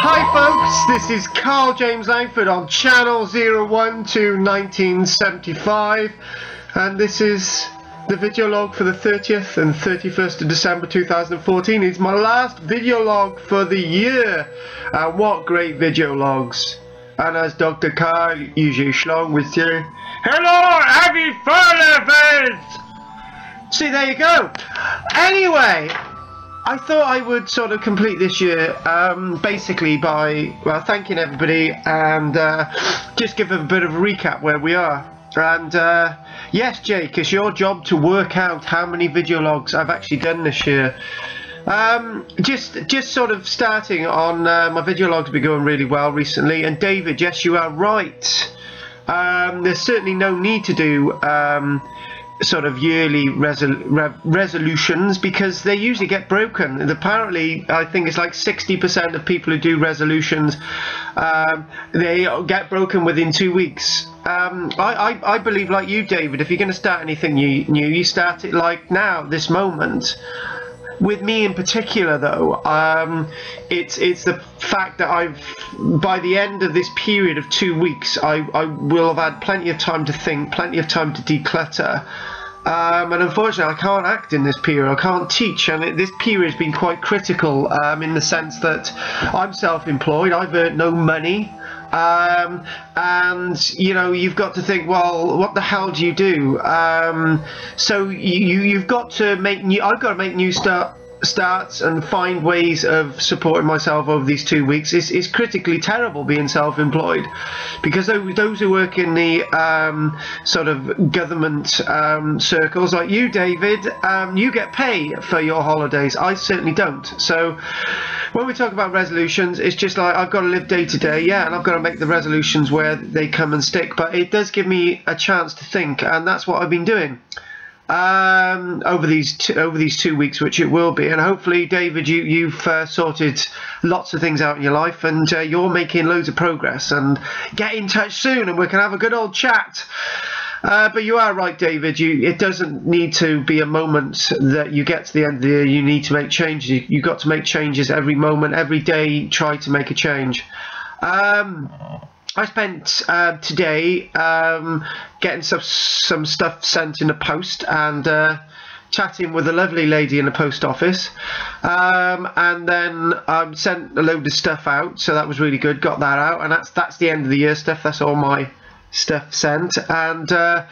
Hi folks, this is Karl-James Langford on channel 0121975, and this is the video log for the 30th and 31st of December 2014. It's my last video log for the year, and what great video logs. And as Dr. Karl-James Langford with you, hello, happy fun, see, there you go. Anyway, I thought I would sort of complete this year basically by thanking everybody and just give a bit of a recap where we are. And yes, Jake, it's your job to work out how many video logs I've actually done this year. Just sort of starting on my video logs have been going really well recently. And David, yes, you are right. There's certainly no need to do sort of yearly resolutions because they usually get broken. And apparently, I think it's like 60% of people who do resolutions, they get broken within 2 weeks. I believe, like you, David, if you're going to start anything new, you start it like now, this moment. With me in particular, though, it's the fact that by the end of this period of 2 weeks, I will have had plenty of time to think, plenty of time to declutter. And unfortunately, I can't act in this period. I can't teach, and this period has been quite critical in the sense that I'm self-employed. I've earned no money. And you know, you've got to think, well, what the hell do you do? So you've got to make new. I've got to make new starts and find ways of supporting myself over these 2 weeks. It's critically terrible being self-employed, because those who work in the sort of government circles, like you, David, you get pay for your holidays. I certainly don't. So when we talk about resolutions, it's just like I've got to live day to day, yeah, and I've got to make the resolutions where they come and stick. But it does give me a chance to think, and that's what I've been doing over these 2 weeks, which it will be. And hopefully, David, you've sorted lots of things out in your life, and you're making loads of progress. And get in touch soon, and we can have a good old chat. But you are right, David. It doesn't need to be a moment that you get to the end of the year. You need to make changes. You've got to make changes every moment, every day. Try to make a change. I spent today getting some stuff sent in the post and chatting with a lovely lady in the post office, and then I sent a load of stuff out, so that was really good. Got that out, and that's the end of the year stuff. That's all my stuff sent. And I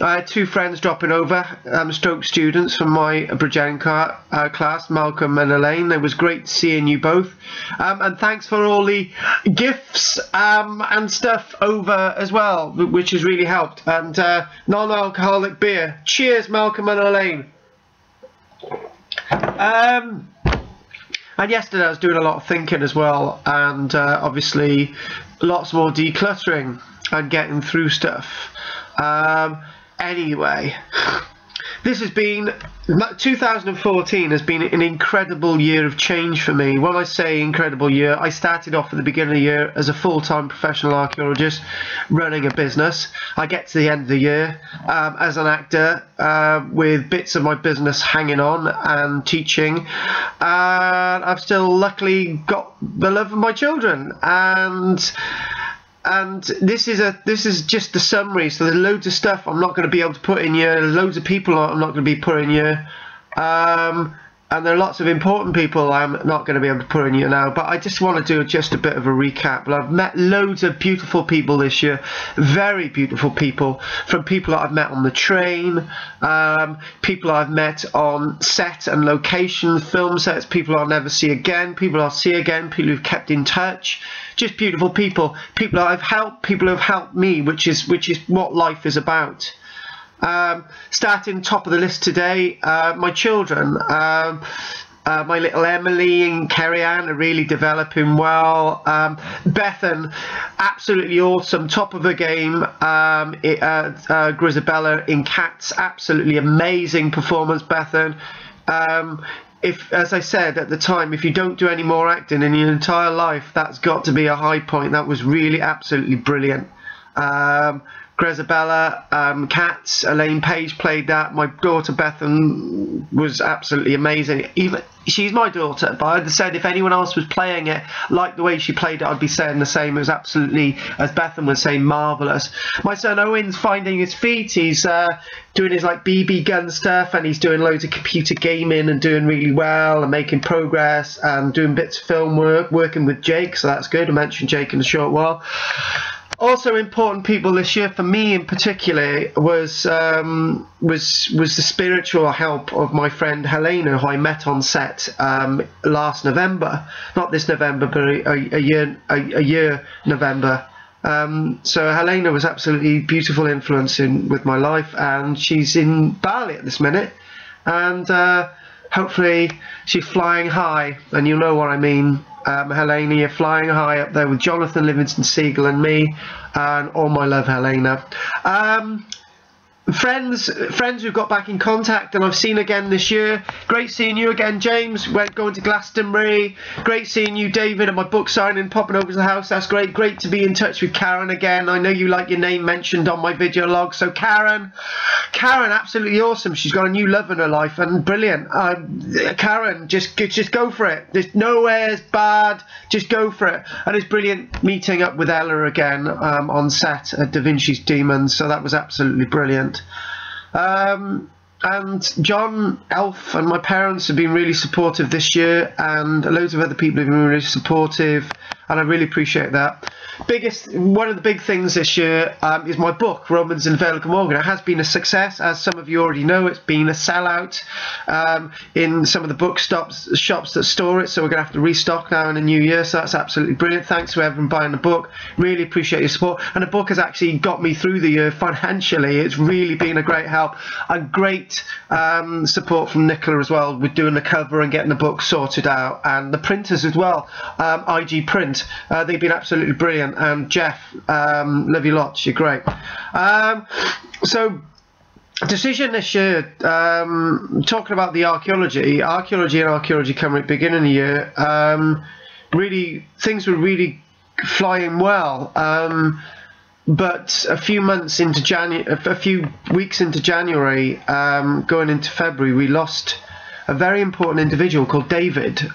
had two friends dropping over, stroke students from my Bridgend class, Malcolm and Elaine. It was great seeing you both, and thanks for all the gifts and stuff over as well, which has really helped. And non-alcoholic beer. Cheers, Malcolm and Elaine. And yesterday I was doing a lot of thinking as well, and obviously lots more decluttering and getting through stuff. Anyway, this has been 2014 has been an incredible year of change for me. When I say incredible year, I started off at the beginning of the year as a full-time professional archaeologist running a business. I get to the end of the year as an actor with bits of my business hanging on and teaching, and I've still luckily got the love of my children. And this is just the summary. So there's loads of stuff I'm not going to be able to put in here. Loads of people I'm not going to be putting here. And there are lots of important people I'm not going to be able to put in here now. But I just want to do just a bit of a recap. I've met loads of beautiful people this year. Very beautiful people. From people that I've met on the train. People I've met on set and location, film sets. People I'll never see again. People I'll see again. People who've kept in touch. Just beautiful people. People that I've helped. People who've helped me, which is what life is about. Starting top of the list today, my children, my little Emily and Kerry-Ann are really developing well. Bethan, absolutely awesome, top of her game. Grisabella in Cats, absolutely amazing performance, Bethan. As I said at the time, if you don't do any more acting in your entire life, that's got to be a high point. That was really absolutely brilliant. Gresabella, Cats, Elaine Page played that. My daughter Bethan was absolutely amazing. Even she's my daughter, but I'd said if anyone else was playing it like the way she played it, I'd be saying the same. It was absolutely, as Bethan would say, marvellous. My son Owen's finding his feet. He's doing his like BB gun stuff, and he's doing loads of computer gaming and doing really well and making progress and doing bits of film work, working with Jake, so that's good. I mentioned Jake in a short while. Also important people this year for me in particular was the spiritual help of my friend Helena, who I met on set last November, not this November, but a year November. So Helena was absolutely beautiful influence with my life, and she's in Bali at this minute, and hopefully she's flying high, and you know what I mean. Helena, you're flying high up there with Jonathan Livingston Seagull and me, and all my love, Helena. Friends who got back in contact and I've seen again this year. Great seeing you again, James. Going to Glastonbury. Great seeing you, David, at my book signing, popping over to the house. That's great. Great to be in touch with Karen again. I know you like your name mentioned on my video log. So Karen, absolutely awesome. She's got a new love in her life and brilliant. Karen, just go for it. There's nowhere's bad. Just go for it. And it's brilliant meeting up with Ella again on set at Da Vinci's Demons. So that was absolutely brilliant. And John, Elf, and my parents have been really supportive this year, and loads of other people have been really supportive, and I really appreciate that. One of the big things this year is my book, Romans in Vale of Glamorgan. It has been a success, as some of you already know. It's been a sellout in some of the book shops that store it, so we're going to have to restock now in the new year, so that's absolutely brilliant. Thanks to everyone buying the book. Really appreciate your support, and the book has actually got me through the year financially. It's really been a great help, and great support from Nicola as well with doing the cover and getting the book sorted out, and the printers as well. IG Print, they've been absolutely brilliant. And Jeff, love you lots, you're great. So decision this year, talking about the archaeology and archaeology coming at the beginning of the year, really things were really flying well, but a few weeks into January, going into February, we lost a very important individual called David.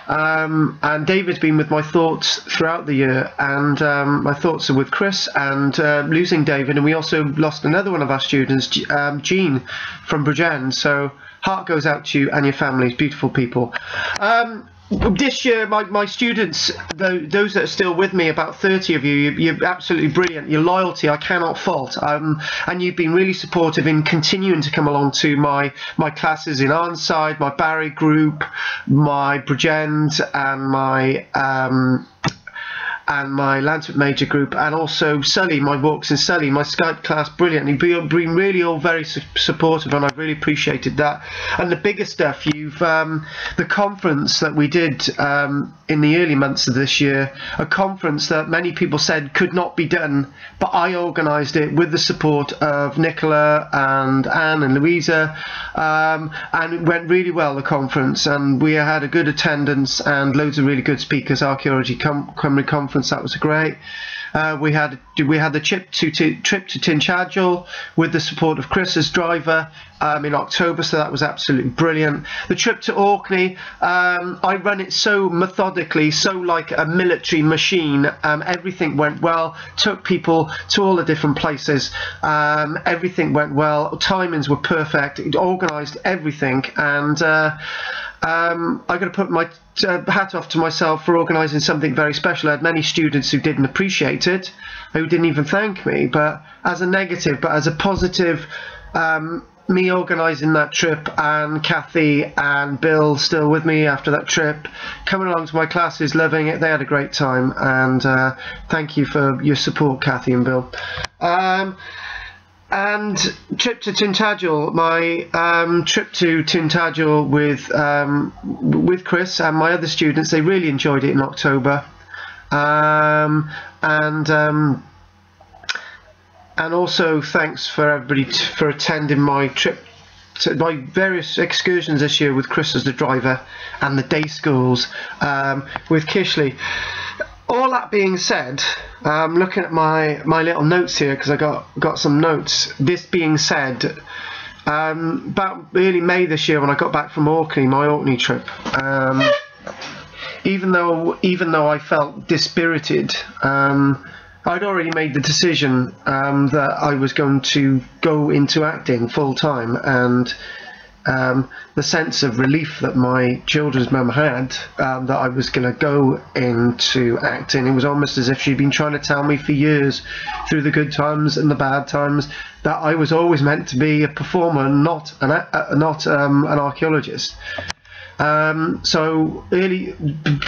And David's been with my thoughts throughout the year, and my thoughts are with Chris and losing David, and we also lost another one of our students, Jean from Bridgend. So heart goes out to you and your families, beautiful people. This year, my students, those that are still with me, about 30 of you, you're absolutely brilliant. Your loyalty I cannot fault, and you've been really supportive in continuing to come along to my classes in Arnside, my Barry group, my Bridgend, and my Lancet Major group, and also Sully, my walks in Sully, my Skype class, brilliant. You've been really all very supportive, and I've really appreciated that. And the bigger stuff, the conference that we did in the early months of this year, a conference that many people said could not be done, but I organised it with the support of Nicola and Anne and Louisa, and it went really well, the conference, and we had a good attendance and loads of really good speakers. Archaeology Cymru conference, that was great. We had the trip to Tynchadel with the support of Chris as driver in October, so that was absolutely brilliant. The trip to Orkney, I run it so methodically, so like a military machine. Everything went well, took people to all the different places, everything went well, timings were perfect, it organised everything, and I'm going to put my hat off to myself for organising something very special. I had many students who didn't appreciate it, who didn't even thank me, but as a negative, but as a positive, me organising that trip, and Kathy and Bill still with me after that trip, coming along to my classes, loving it. They had a great time, and thank you for your support, Kathy and Bill. And trip to Tynchadel, my trip to Tynchadel with Chris and my other students, they really enjoyed it in October, and also thanks for everybody for attending my trip to my various excursions this year with Chris as the driver, and the day schools with Kishley. All that being said, looking at my little notes here, because I got some notes. This being said, about early May this year when I got back from Orkney, my Orkney trip, even though I felt dispirited, I'd already made the decision that I was going to go into acting full time, and the sense of relief that my children's mum had, that I was going to go into acting. It was almost as if she'd been trying to tell me for years, through the good times and the bad times, that I was always meant to be a performer, not an archaeologist. So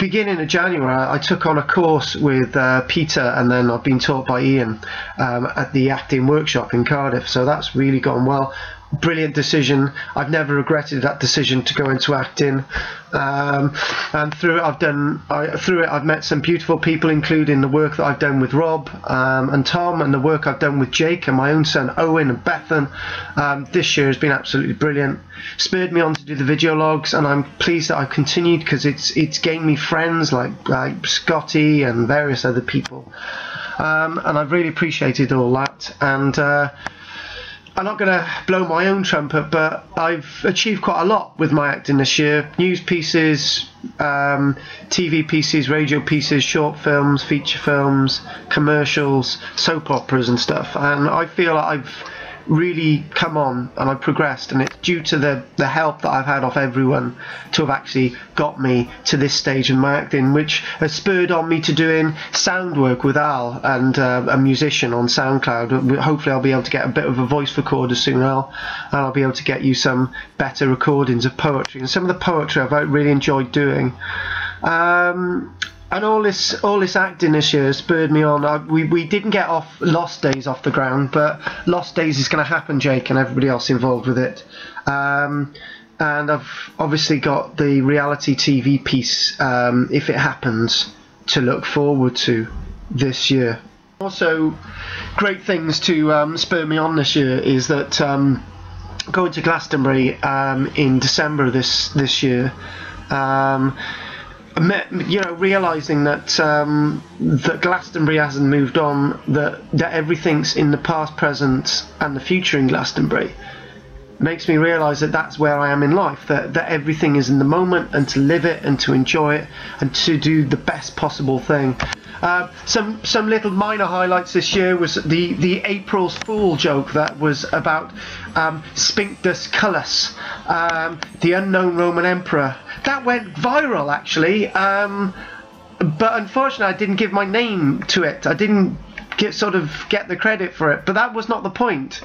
beginning of January, I took on a course with Peter, and then I've been taught by Ian at the acting workshop in Cardiff. So that's really gone well. Brilliant decision. I've never regretted that decision to go into acting, and through it I've met some beautiful people, including the work that I've done with Rob and Tom, and the work I've done with Jake and my own son Owen and Bethan. This year has been absolutely brilliant. Spurred me on to do the video logs, and I'm pleased that I've continued, because it's gained me friends like Scotty and various other people, and I've really appreciated all that. And I'm not going to blow my own trumpet, but I've achieved quite a lot with my acting this year. News pieces, TV pieces, radio pieces, short films, feature films, commercials, soap operas and stuff. And I feel like I've really come on and I've progressed, and it's due to the help that I've had off everyone to have actually got me to this stage in my acting, which has spurred on me to doing sound work with Al, and a musician on SoundCloud. Hopefully I'll be able to get a bit of a voice recorder soon, Al, and I'll be able to get you some better recordings of poetry, and some of the poetry I've really enjoyed doing. And all this acting this year spurred me on. We didn't get Lost Days off the ground, but Lost Days is going to happen, Jake, and everybody else involved with it. And I've obviously got the reality TV piece, If It Happens, to look forward to this year. Also, great things to spur me on this year is that going to Glastonbury in December this year. Realising that that Glastonbury hasn't moved on, that everything's in the past, present and the future in Glastonbury, makes me realise that that's where I am in life, that everything is in the moment, and to live it and to enjoy it and to do the best possible thing. Some little minor highlights this year was the April's Fool joke that was about Sphinctus Cullus, the unknown Roman emperor. That went viral, actually, but unfortunately I didn't give my name to it. I didn't get the credit for it, but that was not the point.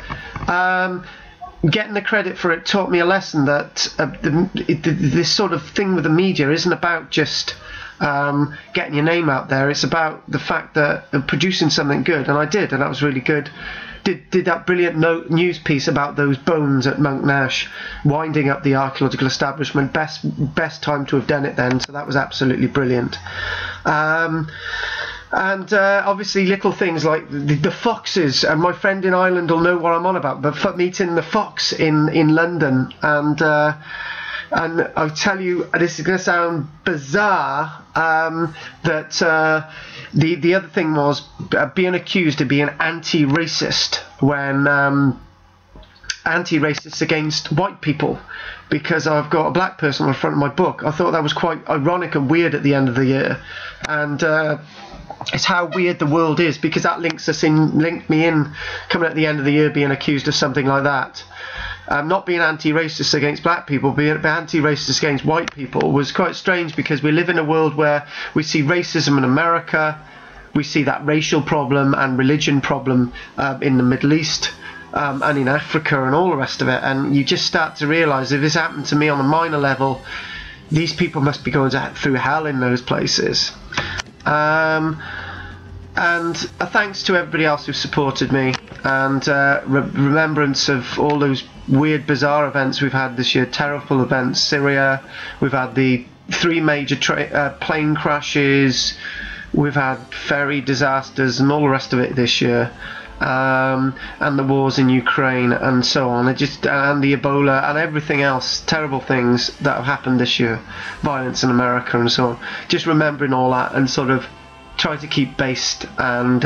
Getting the credit for it taught me a lesson that this sort of thing with the media isn't about just getting your name out there. It's about the fact that producing something good, and I did, and that was really good. Did that brilliant news piece about those bones at Mount Nash, winding up the archaeological establishment. Best time to have done it then, so that was absolutely brilliant. And obviously little things like the foxes, and my friend in Ireland will know what I'm on about, but meeting the fox in London, and I'll tell you, this is going to sound bizarre, that the other thing was being accused of being anti-racist when anti-racist against white people, because I've got a black person on the front of my book. I thought that was quite ironic and weird at the end of the year, and it's how weird the world is, because that linked me in coming at the end of the year being accused of something like that. Not being anti-racist against black people, being anti-racist against white people was quite strange, because we live in a world where we see racism in America, we see that racial problem and religion problem in the Middle East and in Africa and all the rest of it, and you just start to realise, if this happened to me on a minor level, these people must be going through hell in those places. And a thanks to everybody else who supported me, and remembrance of all those weird, bizarre events we've had this year. Terrible events, Syria, we've had the 3 major plane crashes, we've had ferry disasters and all the rest of it this year, and the wars in Ukraine and so on, and the Ebola and everything else, terrible things that have happened this year, violence in America and so on. Just remembering all that and sort of try to keep based and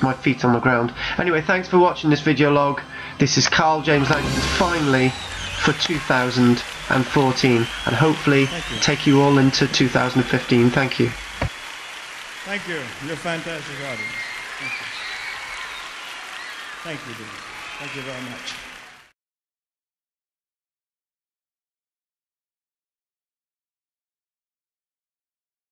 my feet on the ground. Anyway, thanks for watching this video log. This is Karl-James Langford finally for 2014, and hopefully take you all into 2015. Thank you. Thank you. You're a fantastic audience. Thank you. Thank you, Dean. Thank you very much.